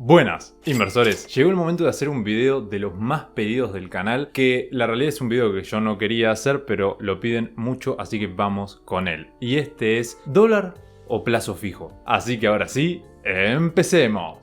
Buenas, inversores. Llegó el momento de hacer un video de los más pedidos del canal, que la realidad es un video que yo no quería hacer, pero lo piden mucho, así que vamos con él. Y este es ¿dólar o plazo fijo? Así que ahora sí, empecemos.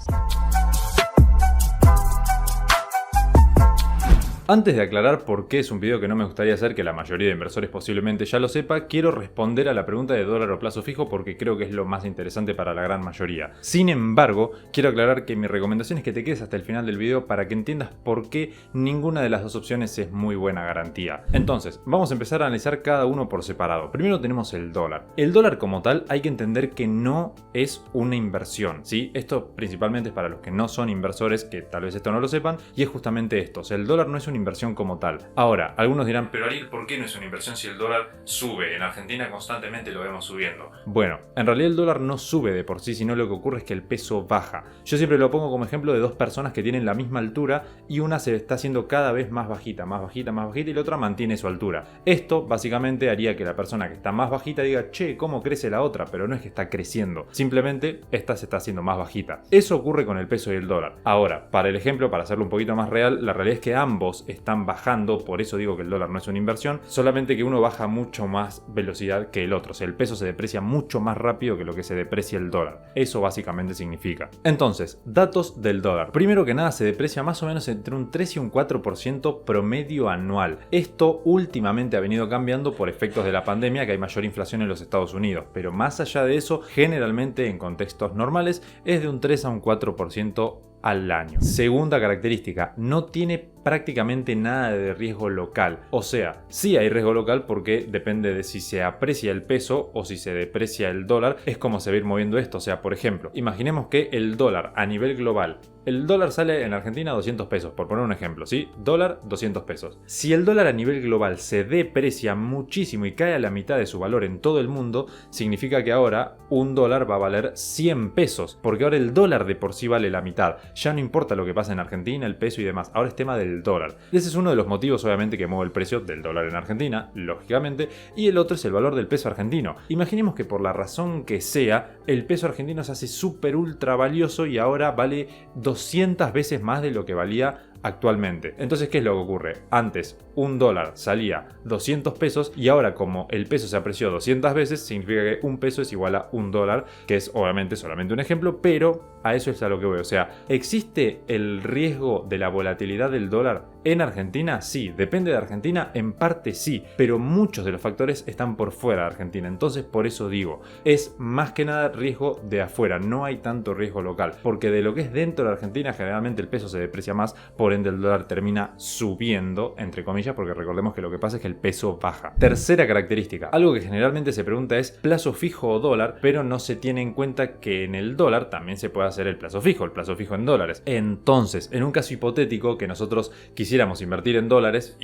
Antes de aclarar por qué es un video que no me gustaría hacer, que la mayoría de inversores posiblemente ya lo sepa, quiero responder a la pregunta de dólar o plazo fijo porque creo que es lo más interesante para la gran mayoría. Sin embargo, quiero aclarar que mi recomendación es que te quedes hasta el final del video para que entiendas por qué ninguna de las dos opciones es muy buena garantía. Entonces, vamos a empezar a analizar cada uno por separado. Primero tenemos el dólar. El dólar como tal hay que entender que no es una inversión, ¿sí? Esto principalmente es para los que no son inversores, que tal vez esto no lo sepan, y es justamente esto. O sea, el dólar no es una inversión como tal. Ahora, algunos dirán, pero Ariel, ¿por qué no es una inversión si el dólar sube? En Argentina constantemente lo vemos subiendo. Bueno, en realidad el dólar no sube de por sí, sino lo que ocurre es que el peso baja. Yo siempre lo pongo como ejemplo de dos personas que tienen la misma altura y una se está haciendo cada vez más bajita, más bajita, más bajita y la otra mantiene su altura. Esto básicamente haría que la persona que está más bajita diga, che, ¿cómo crece la otra? Pero no es que está creciendo, simplemente esta se está haciendo más bajita. Eso ocurre con el peso y el dólar. Ahora, para el ejemplo, para hacerlo un poquito más real, la realidad es que ambos están bajando, por eso digo que el dólar no es una inversión, solamente que uno baja a mucho más velocidad que el otro. O sea, el peso se deprecia mucho más rápido que lo que se deprecia el dólar. Eso básicamente significa. Entonces, datos del dólar. Primero que nada, se deprecia más o menos entre un 3 y un 4% promedio anual. Esto últimamente ha venido cambiando por efectos de la pandemia, que hay mayor inflación en los Estados Unidos, pero más allá de eso, generalmente en contextos normales es de un 3 a un 4% al año. Segunda característica, no tiene prácticamente nada de riesgo local. O sea, sí hay riesgo local porque depende de si se aprecia el peso o si se deprecia el dólar, es como se va a ir moviendo esto. O sea, por ejemplo, imaginemos que el dólar a nivel global, el dólar sale en Argentina a 200 pesos, por poner un ejemplo, ¿sí? Dólar, 200 pesos. Si el dólar a nivel global se deprecia muchísimo y cae a la mitad de su valor en todo el mundo, significa que ahora un dólar va a valer 100 pesos, porque ahora el dólar de por sí vale la mitad. Ya no importa lo que pasa en Argentina, el peso y demás, ahora es tema del dólar. Ese es uno de los motivos obviamente que mueve el precio del dólar en Argentina, lógicamente, y el otro es el valor del peso argentino. Imaginemos que por la razón que sea, el peso argentino se hace súper ultra valioso y ahora vale 200 veces más de lo que valía actualmente. Entonces, ¿qué es lo que ocurre? Antes un dólar salía 200 pesos y ahora como el peso se apreció 200 veces, significa que un peso es igual a un dólar, que es obviamente solamente un ejemplo, pero a eso es a lo que voy. O sea, ¿existe el riesgo de la volatilidad del dólar en Argentina? Sí. ¿Depende de Argentina? En parte sí, pero muchos de los factores están por fuera de Argentina. Entonces, por eso digo, es más que nada riesgo de afuera, no hay tanto riesgo local, porque de lo que es dentro de Argentina generalmente el peso se deprecia más, por ende el dólar termina subiendo, entre comillas, porque recordemos que lo que pasa es que el peso baja. Tercera característica, algo que generalmente se pregunta es plazo fijo o dólar, pero no se tiene en cuenta que en el dólar también se puede hacer el plazo fijo en dólares. Entonces, en un caso hipotético que nosotros quisiéramos invertir en dólares,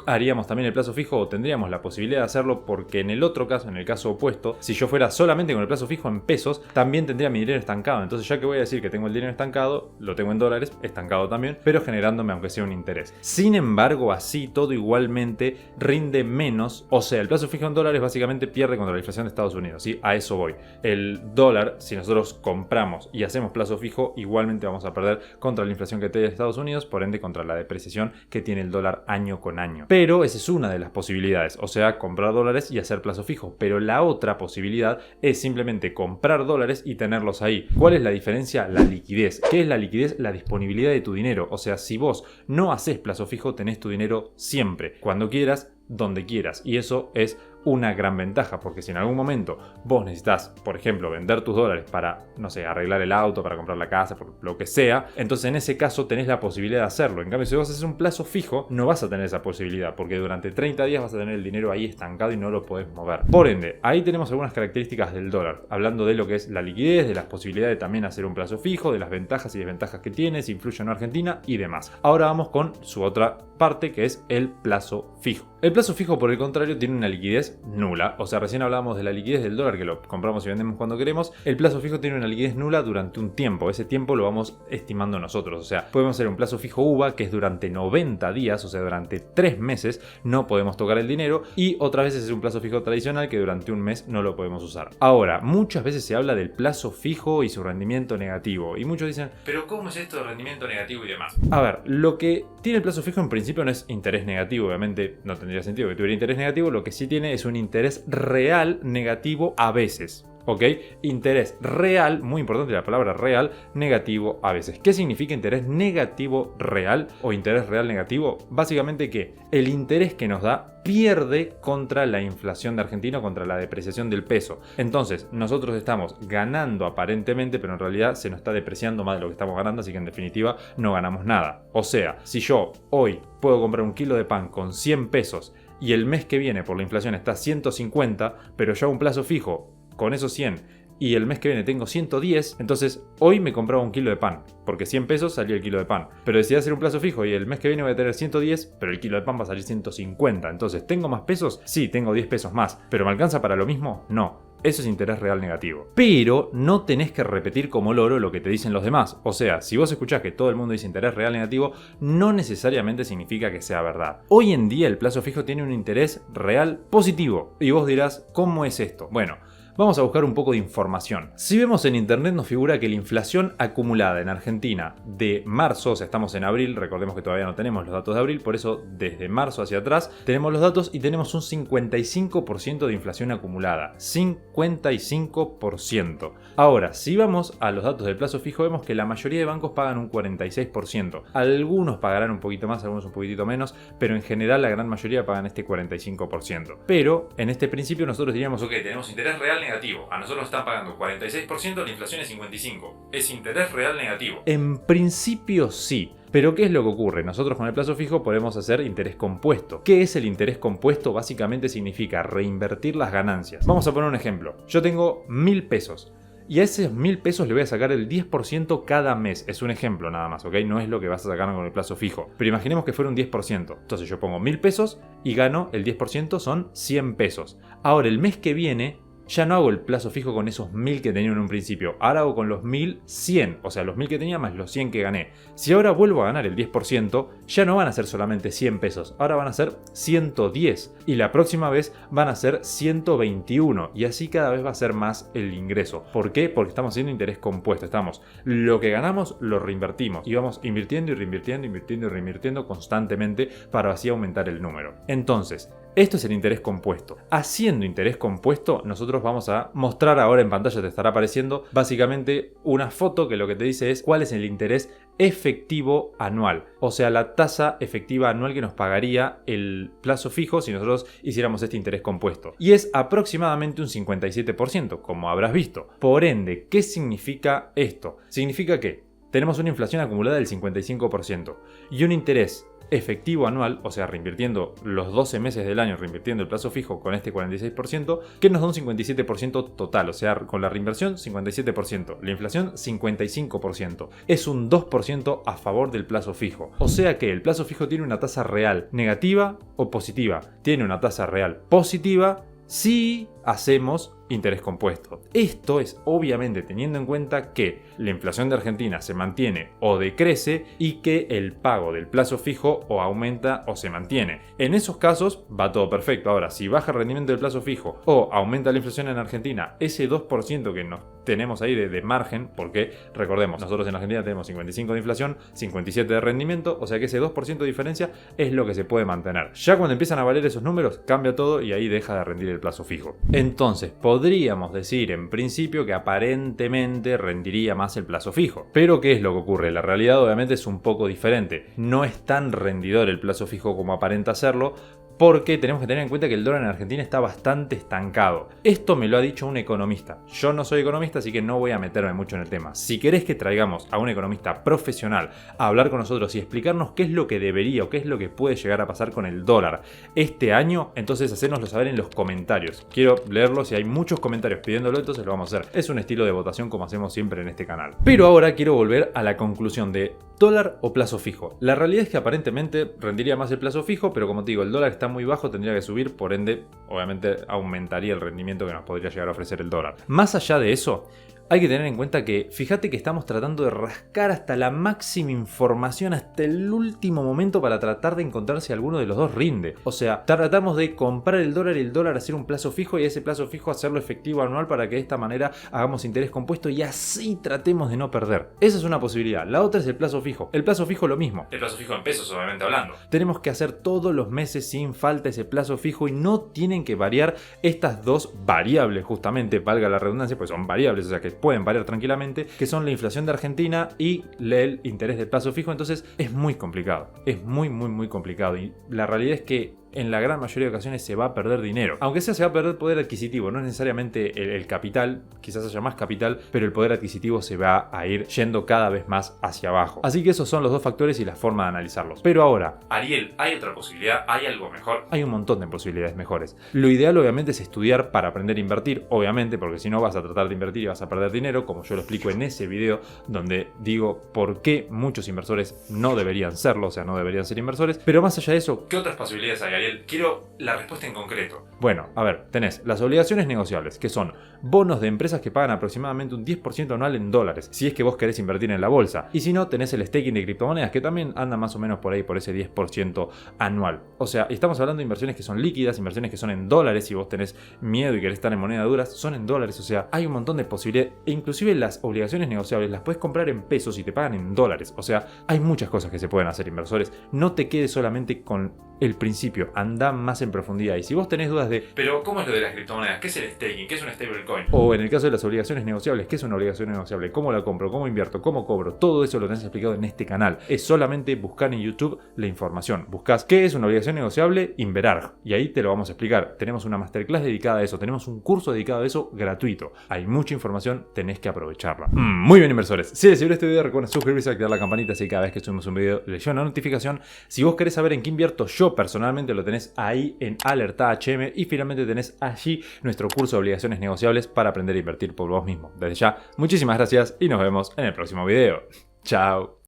haríamos también el plazo fijo o tendríamos la posibilidad de hacerlo, porque en el otro caso, en el caso opuesto, si yo fuera solamente con el plazo fijo en pesos, también tendría mi dinero estancado. Entonces, ya que voy a decir que tengo el dinero estancado, lo tengo en dólares, estancado también, pero generándome aunque sea un interés. Sin embargo, así todo igualmente rinde menos. O sea, el plazo fijo en dólares básicamente pierde contra la inflación de Estados Unidos, ¿sí? A eso voy. El dólar, si nosotros compramos y hacemos plazo fijo, igualmente vamos a perder contra la inflación que tiene Estados Unidos, por ende contra la depreciación que tiene el dólar año con año. Pero esa es una de las posibilidades, o sea, comprar dólares y hacer plazo fijo. Pero la otra posibilidad es simplemente comprar dólares y tenerlos ahí. ¿Cuál es la diferencia? La liquidez. ¿Qué es la liquidez? La disponibilidad de tu dinero. O sea, si vos no haces plazo fijo, tenés tu dinero siempre, cuando quieras, donde quieras, y eso es una gran ventaja, porque si en algún momento vos necesitas, por ejemplo, vender tus dólares para, no sé, arreglar el auto, para comprar la casa, por lo que sea, entonces en ese caso tenés la posibilidad de hacerlo. En cambio, si vos haces un plazo fijo, no vas a tener esa posibilidad, porque durante 30 días vas a tener el dinero ahí estancado y no lo podés mover. Por ende, ahí tenemos algunas características del dólar, hablando de lo que es la liquidez, de las posibilidades de también hacer un plazo fijo, de las ventajas y desventajas que tiene, si influye en Argentina y demás. Ahora vamos con su otra parte, que es el plazo fijo. El plazo fijo, por el contrario, tiene una liquidez nula. O sea, recién hablábamos de la liquidez del dólar, que lo compramos y vendemos cuando queremos. El plazo fijo tiene una liquidez nula durante un tiempo. Ese tiempo lo vamos estimando nosotros. O sea, podemos hacer un plazo fijo UVA, que es durante 90 días, o sea, durante 3 meses no podemos tocar el dinero. Y otras veces es un plazo fijo tradicional, que durante un mes no lo podemos usar. Ahora, muchas veces se habla del plazo fijo y su rendimiento negativo. Y muchos dicen, ¿pero cómo es esto de rendimiento negativo y demás? A ver, lo que tiene el plazo fijo en principio no es interés negativo. Obviamente no tendría sentido que tuviera interés negativo. Lo que sí tiene es un interés real negativo a veces. ¿Ok? Interés real, muy importante la palabra real, negativo a veces. ¿Qué significa interés negativo real o interés real negativo? Básicamente que el interés que nos da pierde contra la inflación de Argentina, contra la depreciación del peso. Entonces, nosotros estamos ganando aparentemente, pero en realidad se nos está depreciando más de lo que estamos ganando, así que en definitiva no ganamos nada. O sea, si yo hoy puedo comprar un kilo de pan con 100 pesos y el mes que viene por la inflación está 150, pero yo hago un plazo fijo con esos 100 y el mes que viene tengo 110, entonces hoy me compraba un kilo de pan, porque 100 pesos salía el kilo de pan. Pero decidí hacer un plazo fijo y el mes que viene voy a tener 110, pero el kilo de pan va a salir 150. Entonces, ¿tengo más pesos? Sí, tengo 10 pesos más. ¿Pero me alcanza para lo mismo? No. Eso es interés real negativo. Pero no tenés que repetir como loro lo que te dicen los demás. O sea, si vos escuchás que todo el mundo dice interés real negativo, no necesariamente significa que sea verdad. Hoy en día el plazo fijo tiene un interés real positivo. Y vos dirás, ¿cómo es esto? Bueno, vamos a buscar un poco de información. Si vemos en internet nos figura que la inflación acumulada en Argentina de marzo, o sea, estamos en abril, recordemos que todavía no tenemos los datos de abril, por eso desde marzo hacia atrás tenemos los datos y tenemos un 55% de inflación acumulada. 55%. Ahora, si vamos a los datos del plazo fijo, vemos que la mayoría de bancos pagan un 46%. Algunos pagarán un poquito más, algunos un poquitito menos, pero en general la gran mayoría pagan este 45%. Pero en este principio nosotros diríamos, ok, tenemos interés real negativo. A nosotros nos están pagando 46%, la inflación es 55%. ¿Es interés real negativo? En principio sí. Pero ¿qué es lo que ocurre? Nosotros con el plazo fijo podemos hacer interés compuesto. ¿Qué es el interés compuesto? Básicamente significa reinvertir las ganancias. Vamos a poner un ejemplo. Yo tengo 1000 pesos. Y a esos 1000 pesos le voy a sacar el 10% cada mes. Es un ejemplo nada más, ¿ok? No es lo que vas a sacar con el plazo fijo. Pero imaginemos que fuera un 10%. Entonces yo pongo 1000 pesos y gano el 10%, son 100 pesos. Ahora el mes que viene ya no hago el plazo fijo con esos 1000 que tenía en un principio. Ahora hago con los 1100. O sea, los 1000 que tenía más los 100 que gané. Si ahora vuelvo a ganar el 10%, ya no van a ser solamente 100 pesos. Ahora van a ser 110. Y la próxima vez van a ser 121. Y así cada vez va a ser más el ingreso. ¿Por qué? Porque estamos haciendo interés compuesto. Estamos, lo que ganamos lo reinvertimos. Y vamos invirtiendo y reinvirtiendo, invirtiendo y reinvirtiendo constantemente para así aumentar el número. Entonces, esto es el interés compuesto. Haciendo interés compuesto, nosotros vamos a mostrar ahora en pantalla, te estará apareciendo básicamente una foto que lo que te dice es cuál es el interés efectivo anual. O sea, la tasa efectiva anual que nos pagaría el plazo fijo si nosotros hiciéramos este interés compuesto. Y es aproximadamente un 57%, como habrás visto. Por ende, ¿qué significa esto? Significa que tenemos una inflación acumulada del 55% y un interés efectivo anual, o sea, reinvirtiendo los 12 meses del año, reinvirtiendo el plazo fijo con este 46%, que nos da un 57% total, o sea, con la reinversión 57%, la inflación 55%, es un 2% a favor del plazo fijo. O sea que el plazo fijo tiene una tasa real negativa o positiva, tiene una tasa real positiva si hacemos interés compuesto. Esto es obviamente teniendo en cuenta que la inflación de Argentina se mantiene o decrece y que el pago del plazo fijo o aumenta o se mantiene. En esos casos va todo perfecto. Ahora, si baja el rendimiento del plazo fijo o aumenta la inflación en Argentina, ese 2% que nos tenemos ahí de margen, porque recordemos, nosotros en Argentina tenemos 55 de inflación, 57 de rendimiento, o sea que ese 2% de diferencia es lo que se puede mantener. Ya cuando empiezan a valer esos números, cambia todo y ahí deja de rendir el plazo fijo. Entonces, podríamos decir en principio que aparentemente rendiría más el plazo fijo. Pero ¿qué es lo que ocurre? La realidad obviamente es un poco diferente. No es tan rendidor el plazo fijo como aparenta serlo, porque tenemos que tener en cuenta que el dólar en Argentina está bastante estancado. Esto me lo ha dicho un economista. Yo no soy economista, así que no voy a meterme mucho en el tema. Si querés que traigamos a un economista profesional a hablar con nosotros y explicarnos qué es lo que debería o qué es lo que puede llegar a pasar con el dólar este año, entonces hacérnoslo saber en los comentarios. Quiero leerlos, si hay muchos comentarios pidiéndolo, entonces lo vamos a hacer. Es un estilo de votación como hacemos siempre en este canal. Pero ahora quiero volver a la conclusión de ¿Dólar o plazo fijo? La realidad es que aparentemente rendiría más el plazo fijo, pero como te digo, el dólar está muy bajo, tendría que subir, por ende, obviamente aumentaría el rendimiento que nos podría llegar a ofrecer el dólar. Más allá de eso, hay que tener en cuenta que, fíjate que estamos tratando de rascar hasta la máxima información, hasta el último momento para tratar de encontrar si alguno de los dos rinde. O sea, tratamos de comprar el dólar y el dólar hacer un plazo fijo y ese plazo fijo hacerlo efectivo anual para que de esta manera hagamos interés compuesto y así tratemos de no perder. Esa es una posibilidad. La otra es el plazo fijo. El plazo fijo lo mismo. El plazo fijo en pesos, obviamente hablando. Tenemos que hacer todos los meses sin falta ese plazo fijo y no tienen que variar estas dos variables, justamente, valga la redundancia, pues son variables, o sea que pueden variar tranquilamente, que son la inflación de Argentina y el interés del plazo fijo. Entonces es muy complicado, es muy complicado y la realidad es que en la gran mayoría de ocasiones se va a perder dinero. Aunque sea, se va a perder poder adquisitivo, no es necesariamente el capital, quizás haya más capital, pero el poder adquisitivo se va a ir yendo cada vez más hacia abajo. Así que esos son los dos factores y la forma de analizarlos. Pero ahora, Ariel, ¿hay otra posibilidad? ¿Hay algo mejor? Hay un montón de posibilidades mejores. Lo ideal obviamente es estudiar para aprender a invertir, obviamente, porque si no vas a tratar de invertir y vas a perder dinero, como yo lo explico en ese video donde digo por qué muchos inversores no deberían serlo, o sea, no deberían ser inversores. Pero más allá de eso, ¿qué otras posibilidades hay? Quiero la respuesta en concreto. Bueno, a ver, tenés las obligaciones negociables, que son bonos de empresas que pagan aproximadamente un 10% anual en dólares, si es que vos querés invertir en la bolsa. Y si no, tenés el staking de criptomonedas, que también anda más o menos por ahí, por ese 10% anual. O sea, estamos hablando de inversiones que son líquidas, inversiones que son en dólares. Si vos tenés miedo y querés estar en moneda duras, son en dólares. O sea, hay un montón de posibilidades. E inclusive las obligaciones negociables las puedes comprar en pesos y te pagan en dólares. O sea, hay muchas cosas que se pueden hacer, inversores. No te quedes solamente con el principio, anda más en profundidad. Y si vos tenés dudas de, pero ¿cómo es lo de las criptomonedas? ¿Qué es el staking? ¿Qué es un stablecoin? O en el caso de las obligaciones negociables, ¿qué es una obligación negociable? ¿Cómo la compro? ¿Cómo invierto? ¿Cómo cobro? Todo eso lo tenés explicado en este canal. Es solamente buscar en YouTube la información. Buscás ¿qué es una obligación negociable? Inverarg. Y ahí te lo vamos a explicar. Tenemos una masterclass dedicada a eso. Tenemos un curso dedicado a eso gratuito. Hay mucha información, tenés que aprovecharla. Muy bien, inversores. Si les sirvió este video, recuerden suscribirse y activar la campanita así cada vez que subimos un video les llega una notificación. Si vos querés saber en qué invierto yo personalmente, lo tenés ahí en Alerta HM y finalmente tenés allí nuestro curso de obligaciones negociables para aprender a invertir por vos mismo. Desde ya, muchísimas gracias y nos vemos en el próximo video. Chao.